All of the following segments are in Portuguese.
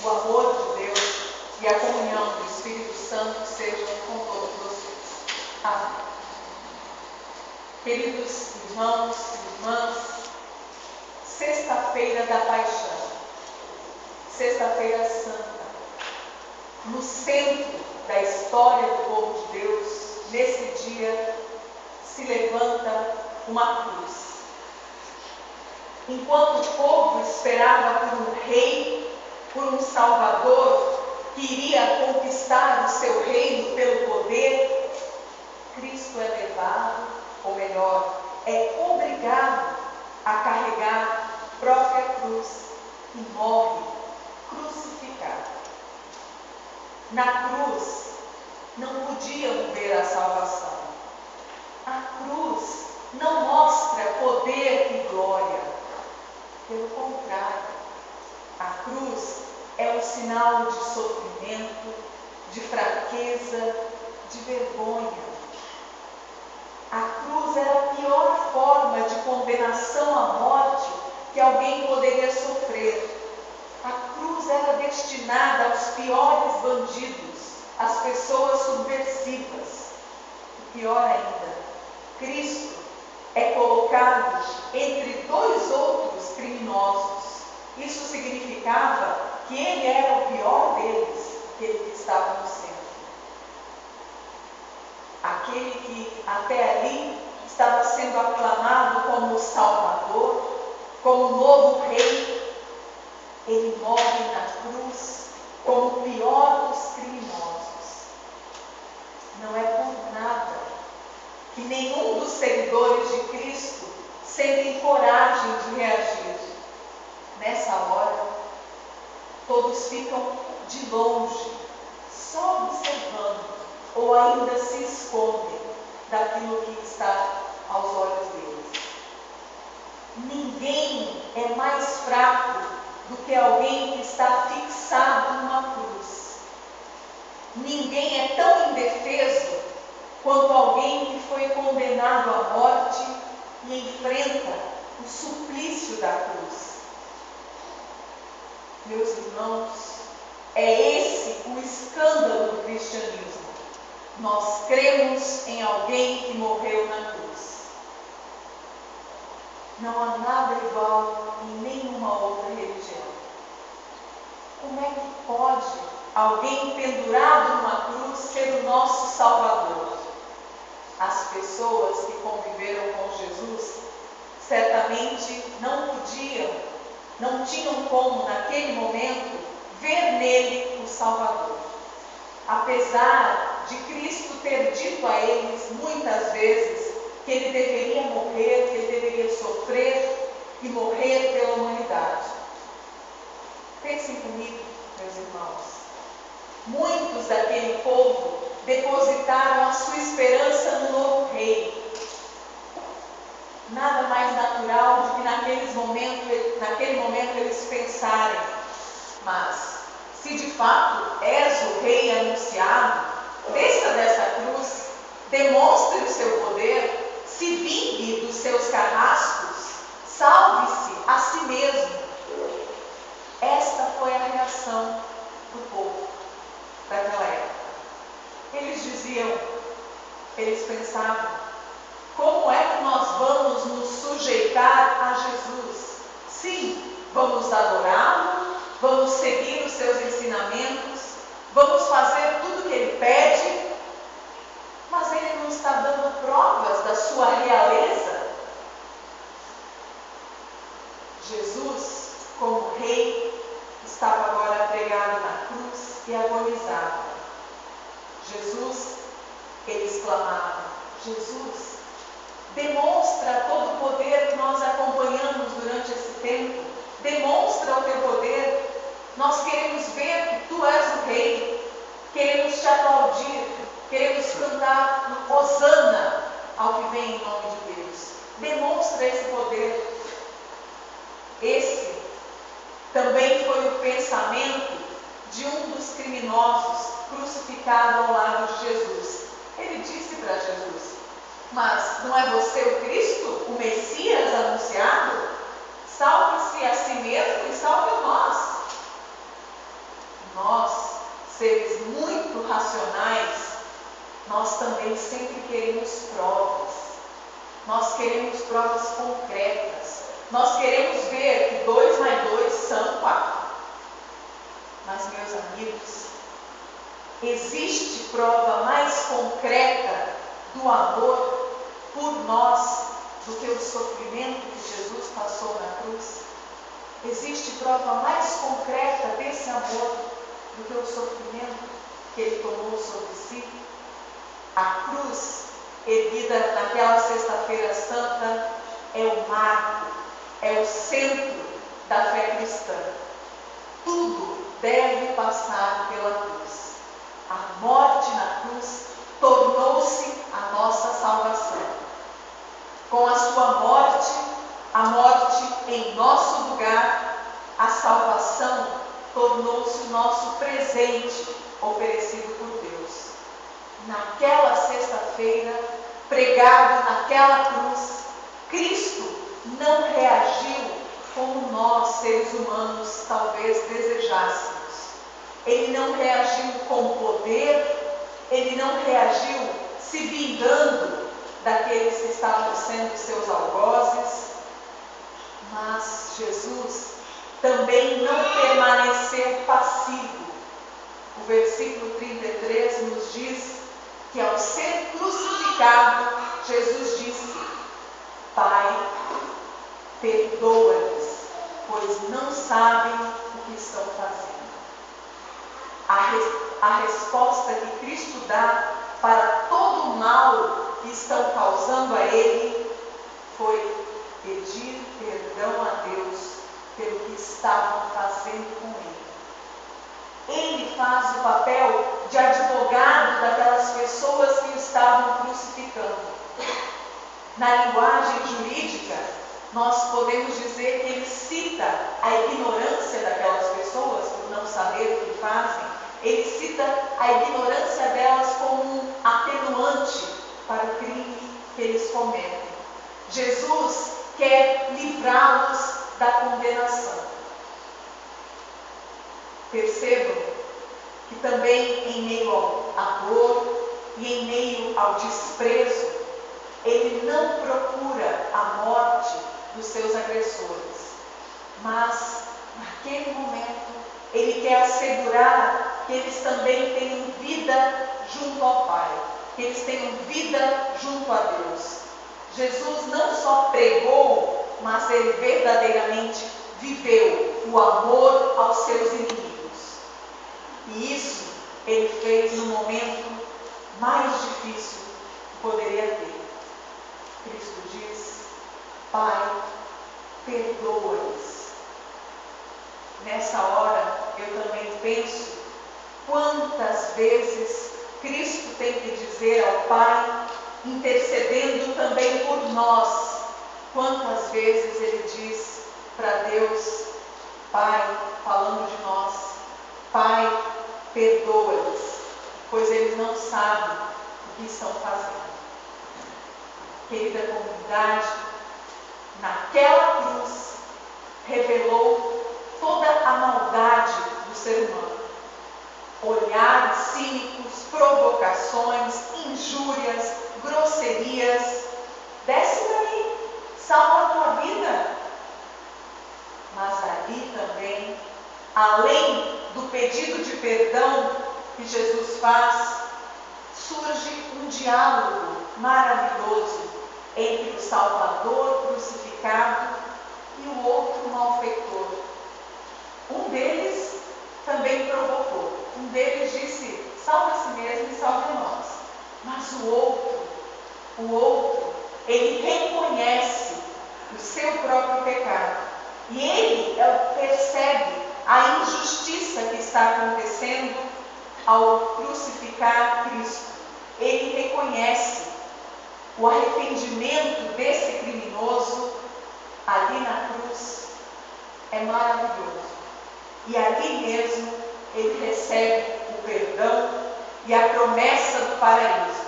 o amor de Deus e a comunhão do Espírito Santo sejam com todos vocês. Amém. Queridos irmãos e irmãs, Sexta-feira da Paixão, Sexta-feira Santa, no centro da história do povo de Deus, nesse dia se levanta uma cruz. Enquanto o povo esperava por um rei, por um salvador que iria conquistar o seu reino pelo poder, Cristo é levado, ou melhor, é obrigado a carregar a própria cruz e morre crucificado. Na cruz não podiam ver a salvação. A cruz não mostra poder e glória. Pelo contrário, a cruz é um sinal de sofrimento, de fraqueza, de vergonha. A cruz era a pior forma de condenação à morte que alguém poderia sofrer. A cruz era destinada aos piores bandidos, às pessoas subversivas. E pior ainda, Cristo é colocado entre dois outros criminosos. Isso significava que ele era o pior deles, aquele que estava no centro. Aquele que até ali estava sendo aclamado como o Salvador, como o novo rei, ele morre na cruz como o pior dos criminosos. Não é por nada que nenhum dos seguidores de Cristo sentem coragem de reagir. Nessa hora, todos ficam de longe, só observando, ou ainda se escondem daquilo que está aos olhos deles. Ninguém é mais fraco do que alguém que está fixado numa cruz. Ninguém é tão indefeso quanto alguém que foi condenado à morte e enfrenta o suplício da cruz. Meus irmãos, é esse o escândalo do cristianismo. Nós cremos em alguém que morreu na cruz. Não há nada igual em nenhuma outra religião. Como é que pode alguém pendurado numa cruz ser o nosso Salvador? As pessoas que conviveram com Jesus certamente não tinham como, naquele momento, ver nele o Salvador. Apesar de Cristo ter dito a eles muitas vezes que ele deveria morrer, que ele deveria sofrer e morrer pela humanidade. Pensem comigo, meus irmãos. Muitos daquele povo depositaram a sua esperança no novo rei. Nada mais natural do que naquele momento eles pensarem: mas se de fato és o rei anunciado, desça dessa cruz, demonstre o seu poder, se vingue dos seus carrascos, salve-se a si mesmo. Esta foi a reação do povo daquela época. Eles pensavam: como é que nós vamos nos sujeitar a Jesus? Sim, vamos adorá-lo, vamos seguir os seus ensinamentos, vamos fazer tudo o que ele pede, mas ele não está dando provas da sua realeza. Jesus, como rei, estava agora pregado na cruz e agonizava. Jesus, eles clamavam: Jesus, demonstra todo o poder que nós acompanhamos durante esse tempo. Demonstra o teu poder. Nós queremos ver que tu és o rei. Queremos te aplaudir. Queremos cantar Hosana ao que vem em nome de Deus. Demonstra esse poder. Esse também foi o pensamento de um dos criminosos crucificado ao lado de Jesus. Ele disse para Jesus: mas não é você o Cristo, o Messias anunciado? Salve-se a si mesmo e salve a nós. seres muito racionais, nós também sempre queremos provas. Nós queremos provas concretas. Nós queremos ver que 2 mais 2 são 4. Mas, meus amigos, existe prova mais concreta do amor por nós do que o sofrimento que Jesus passou na cruz? Existe prova mais concreta desse amor do que o sofrimento que ele tomou sobre si? A cruz, erguida naquela sexta-feira santa, é o marco, é o centro da fé cristã. Tudo deve passar pela cruz. A morte na cruz tornou-se a nossa salvação. Com a sua morte, a morte em nosso lugar, a salvação tornou-se o nosso presente oferecido por Deus. Naquela sexta-feira, pregado naquela cruz, Cristo não reagiu como nós, seres humanos, talvez desejássemos. Ele não reagiu com poder, ele não reagiu se vingando daqueles que estavam sendo seus algozes, mas Jesus também não permaneceu passivo. O versículo 33 nos diz que ao ser crucificado, Jesus disse: Pai, perdoa-lhes, pois não sabem o que estão fazendo. A resposta que Cristo dá para todo o mal que estão causando a Ele foi pedir perdão a Deus pelo que estavam fazendo com Ele. Ele faz o papel de advogado daquelas pessoas que o estavam crucificando. Na linguagem jurídica, nós podemos dizer que ele cita a ignorância daquelas pessoas por não saber o que fazem. Ele cita a ignorância delas como um atenuante para o crime que eles cometem. Jesus quer livrá-los da condenação. Percebam que também em meio à dor e em meio ao desprezo, ele não procura a morte dos seus agressores, mas naquele momento ele quer assegurar que eles também tenham vida junto ao Pai, que eles tenham vida junto a Deus. Jesus não só pregou, mas ele verdadeiramente viveu o amor aos seus inimigos. E isso ele fez no momento mais difícil que poderia ter. Cristo diz: Pai, perdoa-lhes. Nessa hora, eu também penso quantas vezes Cristo tem que dizer ao Pai, intercedendo também por nós. Quantas vezes ele diz para Deus: Pai, falando de nós, Pai, perdoa-lhes, pois eles não sabem o que estão fazendo. Querida comunidade, naquela cruz revelou toda a maldade do ser humano. Olhares cínicos, provocações, injúrias, grosserias. Desce daí, salva a tua vida. Mas ali também, além do pedido de perdão que Jesus faz, surge um diálogo maravilhoso entre o Salvador crucificado e o outro malfeitor. Um deles também provocou. Um deles disse: salve a si mesmo e salve a nós. Mas o outro, ele reconhece o seu próprio pecado. E ele percebe a injustiça que está acontecendo ao crucificar Cristo. Ele reconhece o arrependimento desse criminoso ali na cruz. É maravilhoso. E ali mesmo ele recebe o perdão e a promessa do paraíso.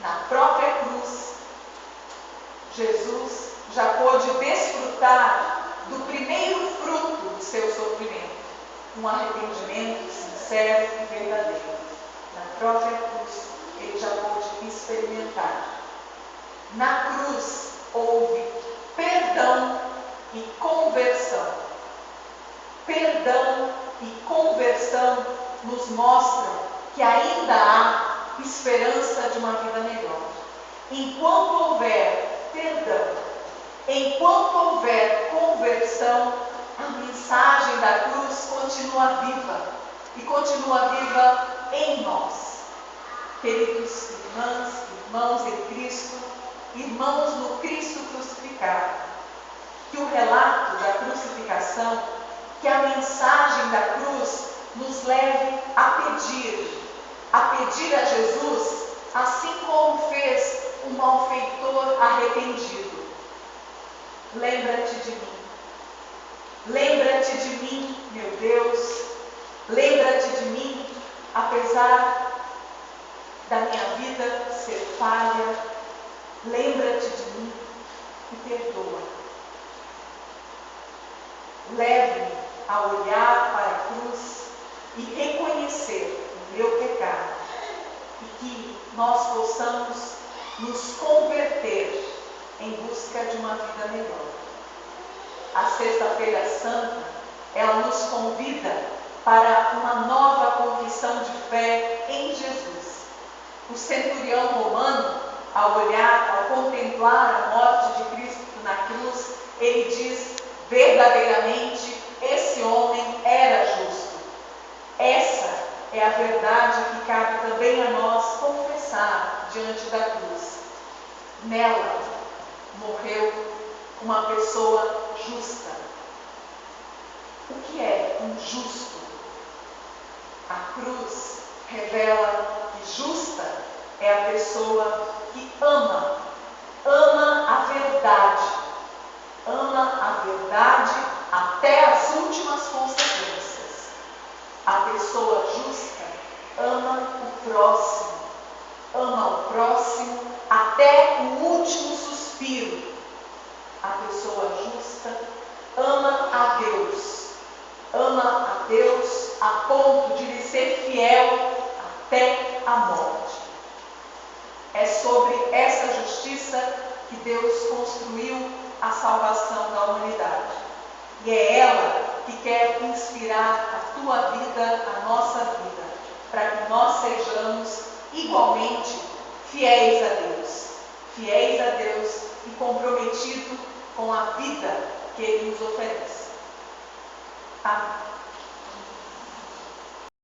Na própria cruz, Jesus já pôde desfrutar do primeiro fruto do seu sofrimento, um arrependimento sincero sincero e verdadeiro. Na própria cruz, ele já pôde experimentar. Na cruz houve perdão e conversão. Perdão e conversão nos mostram que ainda há esperança de uma vida melhor. Enquanto houver perdão, enquanto houver conversão, a mensagem da cruz continua viva e continua viva em nós. Queridos irmãos em Cristo, irmãos no Cristo crucificado, que o relato da crucificação, que a mensagem da cruz nos leve a pedir a Jesus, assim como fez um malfeitor arrependido. Lembra-te de mim. Lembra-te de mim, meu Deus. Lembra-te de mim, apesar da minha vida ser falha. Lembra-te de mim e perdoa. Leve-me a olhar para a cruz e reconhecer o meu pecado, e que nós possamos nos converter em busca de uma vida melhor. A Sexta-feira Santa, ela nos convida para uma nova confissão de fé em Jesus. O centurião romano, ao olhar, ao contemplar a morte de Cristo na cruz, ele diz: verdadeiramente esse homem era justo. Essa é a verdade que cabe também a nós confessar diante da cruz. Nela morreu uma pessoa justa. O que é um justo? A cruz revela que justa é a pessoa que ama a verdade até as últimas consequências. A pessoa justa ama o próximo até o último suspiro. A pessoa justa ama a Deus a ponto de lhe ser fiel até a morte. É sobre essa justiça que Deus construiu a salvação da humanidade. E é ela que quer inspirar a tua vida, a nossa vida, para que nós sejamos igualmente fiéis a Deus e comprometidos com a vida que Ele nos oferece. Amém.